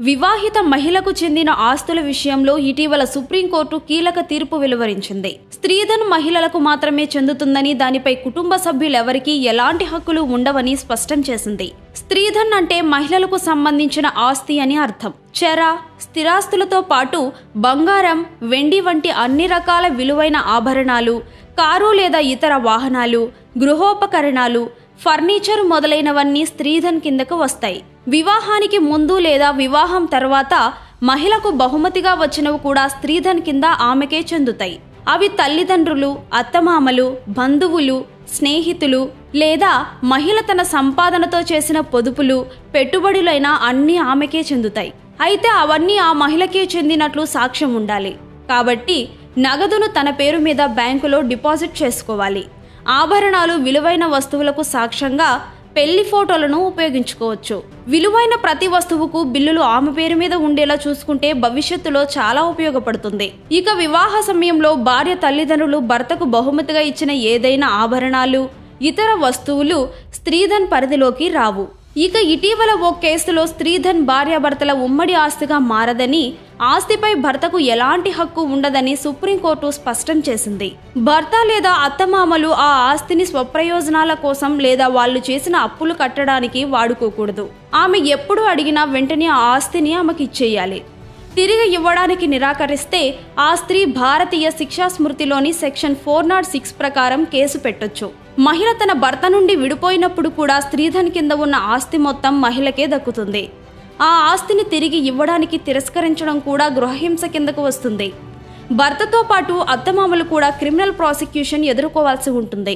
వివాహిత మహిళకు చెందిన ఆస్తుల విషయంలో ఇటీవల సుప్రీంకోర్టు కీలక తీర్పు వెలువరించింది. స్త్రీధన్ మహిళలకు మాత్రమే చెందుతుందని, దానిపై కుటుంబ సభ్యులెవరికీ ఎలాంటి హక్కులు ఉండవని స్పష్టం చేసింది. స్త్రీధన్ అంటే మహిళలకు సంబంధించిన ఆస్తి అని అర్థం. చెర, స్థిరాస్తులతో పాటు బంగారం, వెండి వంటి అన్ని రకాల విలువైన ఆభరణాలు, కారు లేదా ఇతర వాహనాలు, గృహోపకరణాలు, ఫర్నిచర్ మొదలైనవన్నీ స్త్రీధన్ కిందకు వస్తాయి. వివాహానికి ముందు లేదా వివాహం తర్వాత మహిళకు బహుమతిగా వచ్చినవి కూడా స్త్రీధన్ కింద ఆమెకే చెందుతాయి. అవి తల్లిదండ్రులు, అత్తమామలు, బంధువులు, స్నేహితులు లేదా మహిళ తన సంపాదనతో చేసిన పొదుపులు, పెట్టుబడులైన అన్నీ ఆమెకే చెందుతాయి. అయితే అవన్నీ ఆ మహిళకే చెందినట్లు సాక్ష్యం ఉండాలి. కాబట్టి నగదును తన పేరు మీద బ్యాంకులో డిపాజిట్ చేసుకోవాలి. ఆభరణాలు, విలువైన వస్తువులకు సాక్ష్యంగా పెళ్లి ఫోటోలను ఉపయోగించుకోవచ్చు. విలువైన ప్రతి వస్తువుకు బిల్లులు ఆమె పేరు మీద ఉండేలా చూసుకుంటే భవిష్యత్తులో చాలా ఉపయోగపడుతుంది. ఇక వివాహ సమయంలో భార్య తల్లిదండ్రులు భర్తకు బహుమతిగా ఇచ్చిన ఏదైనా ఆభరణాలు, ఇతర వస్తువులు స్త్రీధన్ పరిధిలోకి రావు. ఇక ఇటీవల ఓ కేసులో స్త్రీధన్ భార్యాభర్తల ఉమ్మడి ఆస్తిగా మారదని, ఆస్తిపై భర్తకు ఎలాంటి హక్కు ఉండదని సుప్రీంకోర్టు స్పష్టం చేసింది. భర్త లేదా అత్తమామలు ఆ ఆస్తిని స్వప్రయోజనాల కోసం లేదా వాళ్ళు చేసిన అప్పులు కట్టడానికి వాడుకోకూడదు. ఆమె ఎప్పుడు అడిగినా వెంటనే ఆ ఆస్తిని ఆమెకి ఇచ్చేయాలి. తిరిగి ఇవ్వడానికి నిరాకరిస్తే ఆ స్త్రీ భారతీయ శిక్షా స్మృతిలోని సెక్షన్ 406 ప్రకారం కేసు పెట్టొచ్చు. మహిళ తన భర్త నుండి విడిపోయినప్పుడు కూడా స్త్రీధన్ కింద ఉన్న ఆస్తి మొత్తం మహిళకే దక్కుతుంది. ఆ ఆస్తిని తిరిగి ఇవ్వడానికి తిరస్కరించడం కూడా గృహహింస కిందకు వస్తుంది. భర్తతో పాటు అత్తమామలు కూడా క్రిమినల్ ప్రాసిక్యూషన్ ఎదుర్కోవాల్సి ఉంటుంది.